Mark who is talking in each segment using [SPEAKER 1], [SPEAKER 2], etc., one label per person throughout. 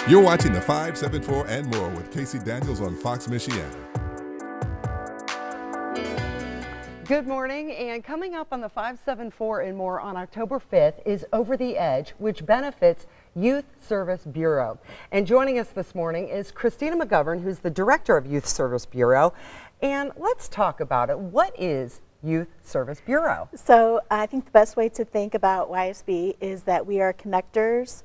[SPEAKER 1] You're watching the 574 and More with Casey Daniels on Fox, Michiana.
[SPEAKER 2] Good morning, and coming up on the 574 and More on October 5th is Over the Edge, which benefits Youth Service Bureau. And joining us this morning is Christina McGovern, who's the Director of Youth Service Bureau. And let's talk about it. What is Youth Service Bureau?
[SPEAKER 3] So I think the best way to think about YSB is that we are connectors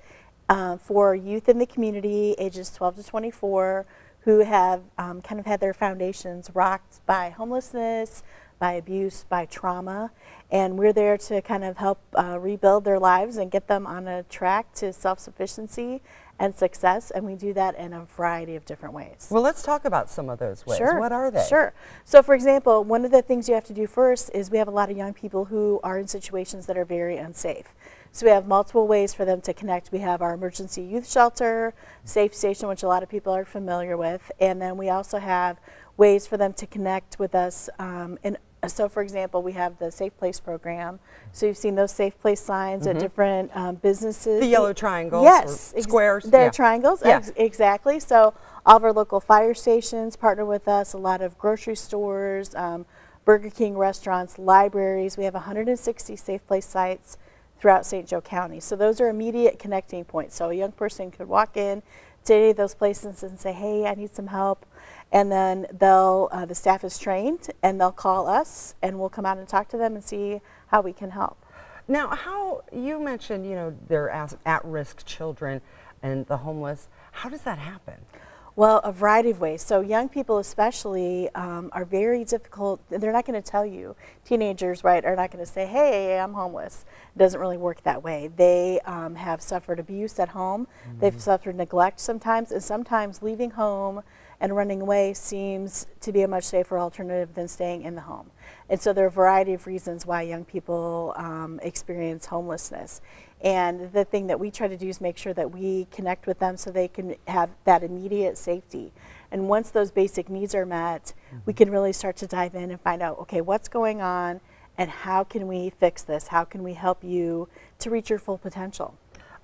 [SPEAKER 3] for youth in the community ages 12 to 24 who have kind of had their foundations rocked by homelessness, by abuse, by trauma, and we're there to kind of help rebuild their lives and get them on a track to self-sufficiency and success, and we do that in a variety of different ways.
[SPEAKER 2] Well, let's talk about some of those ways.
[SPEAKER 3] Sure.
[SPEAKER 2] What are they?
[SPEAKER 3] Sure. So for example, one of the things you have to do first is we have a lot of young people who are in situations that are very unsafe. So we have multiple ways for them to connect. We have our emergency youth shelter, Safe Station, which a lot of people are familiar with, and then we also have ways for them to connect with us. So for example, we have the Safe Place program. So you've seen those Safe Place signs at different businesses.
[SPEAKER 2] The yellow triangles,
[SPEAKER 3] yes,
[SPEAKER 2] or squares.
[SPEAKER 3] They're triangles,
[SPEAKER 2] Yeah.
[SPEAKER 3] Exactly. So all of our local fire stations partner with us, a lot of grocery stores, Burger King restaurants, libraries. We have 160 Safe Place sites throughout St. Joe County. So those are immediate connecting points. So a young person could walk in to any of those places and say, hey, I need some help. And then they'll, the staff is trained and they'll call us and we'll come out and talk to them and see how we can help.
[SPEAKER 2] Now, how you mentioned, they're at-risk children and the homeless. How does that happen?
[SPEAKER 3] Well, a variety of ways. So young people especially are very difficult. They're not going to tell you. Teenagers, right, are not going to say, hey, I'm homeless. It doesn't really work that way. They have suffered abuse at home. They've suffered neglect sometimes, and sometimes leaving home and running away seems to be a much safer alternative than staying in the home. And so there are a variety of reasons why young people experience homelessness. And the thing that we try to do is make sure that we connect with them so they can have that immediate safety. And once those basic needs are met, we can really start to dive in and find out, okay, what's going on and how can we fix this? How can we help you to reach your full potential?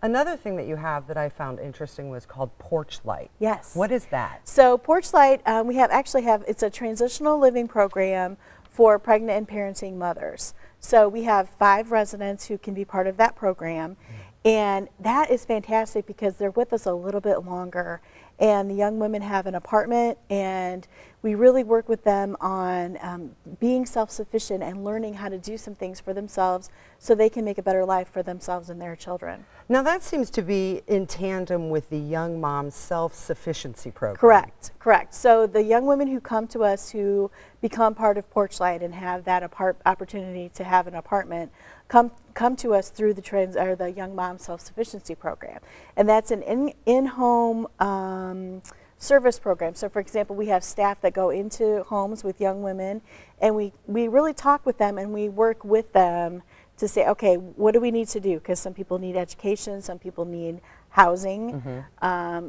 [SPEAKER 2] Another thing that you have that I found interesting was called Porch Light.
[SPEAKER 3] Yes.
[SPEAKER 2] What is that?
[SPEAKER 3] So Porch Light, we actually have, it's a transitional living program for pregnant and parenting mothers. So we have 5 residents who can be part of that program, and that is fantastic because they're with us a little bit longer, and the young women have an apartment, and we really work with them on being self-sufficient and learning how to do some things for themselves so they can make a better life for themselves and their children.
[SPEAKER 2] Now that seems to be in tandem with the Young Mom's Self-Sufficiency Program.
[SPEAKER 3] Correct, correct. So the young women who come to us who become part of Porch Light and have that opportunity to have an apartment come to us through the Young Mom Self-Sufficiency Program. And that's an in-home service program. So for example, we have staff that go into homes with young women, and we really talk with them and we work with them to say, okay, what do we need to do? Because some people need education, some people need housing.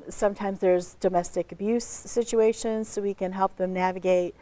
[SPEAKER 3] Sometimes there's domestic abuse situations, so we can help them navigate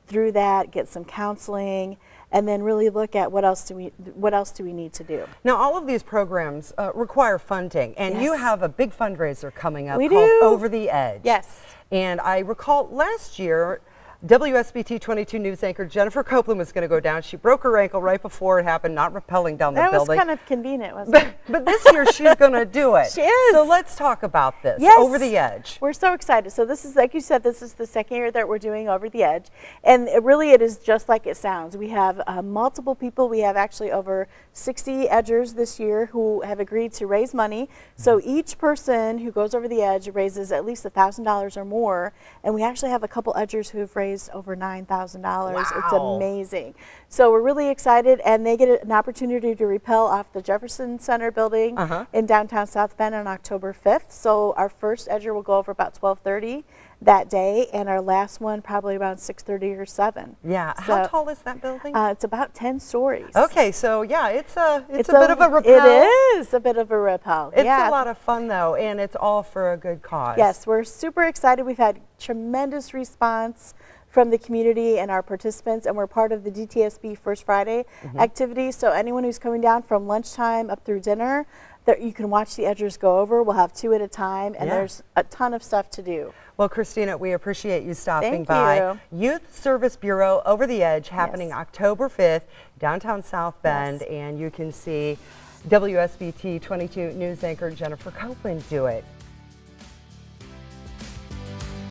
[SPEAKER 3] through that, get some counseling, and then really look at what else do we need to do.
[SPEAKER 2] Now, all of these programs require funding, and
[SPEAKER 3] Yes.
[SPEAKER 2] you have a big fundraiser coming up
[SPEAKER 3] We
[SPEAKER 2] called
[SPEAKER 3] do.
[SPEAKER 2] Over the Edge.
[SPEAKER 3] Yes.
[SPEAKER 2] And I recall last year, WSBT 22 news anchor Jennifer Copeland was going to go down. She broke her ankle right before it happened, not rappelling down the
[SPEAKER 3] That was
[SPEAKER 2] building.
[SPEAKER 3] kind of convenient, wasn't it?
[SPEAKER 2] But this year she's going to do it.
[SPEAKER 3] She is.
[SPEAKER 2] So let's talk about this.
[SPEAKER 3] Yes.
[SPEAKER 2] Over the Edge.
[SPEAKER 3] We're so excited. So this is, like you said, this is the second year that we're doing Over the Edge. And it is just like it sounds. We have multiple people. We have actually over 60 edgers this year who have agreed to raise money. So each person who goes over the edge raises at least $1,000 or more. And we actually have a couple edgers who have raised over $9,000. It's
[SPEAKER 2] Wow.
[SPEAKER 3] amazing. So we're really excited, and they get an opportunity to rappel off the Jefferson Center building in downtown South Bend on October 5th. So our first edger will go over about 12:30 that day, and our last one probably around 6:30 or 7.
[SPEAKER 2] Yeah.
[SPEAKER 3] So,
[SPEAKER 2] How tall is that building?
[SPEAKER 3] It's about 10 stories.
[SPEAKER 2] Okay, so yeah, it's a bit of a rappel.
[SPEAKER 3] It is a bit of a rappel.
[SPEAKER 2] It's
[SPEAKER 3] yeah.
[SPEAKER 2] a lot of fun though, and it's all for a good cause.
[SPEAKER 3] Yes, we're super excited. We've had tremendous response from the community and our participants, and we're part of the DTSB First Friday activities. So anyone who's coming down from lunchtime up through dinner, You can watch the edgers go over. We'll have 2 at a time, and there's a ton of stuff to do.
[SPEAKER 2] Well, Christina, we appreciate you stopping
[SPEAKER 3] Thank
[SPEAKER 2] by.
[SPEAKER 3] you.
[SPEAKER 2] Youth Service Bureau Over the Edge happening
[SPEAKER 3] Yes.
[SPEAKER 2] October 5th, downtown South Bend, and you can see WSBT 22 news anchor Jennifer Copeland do it.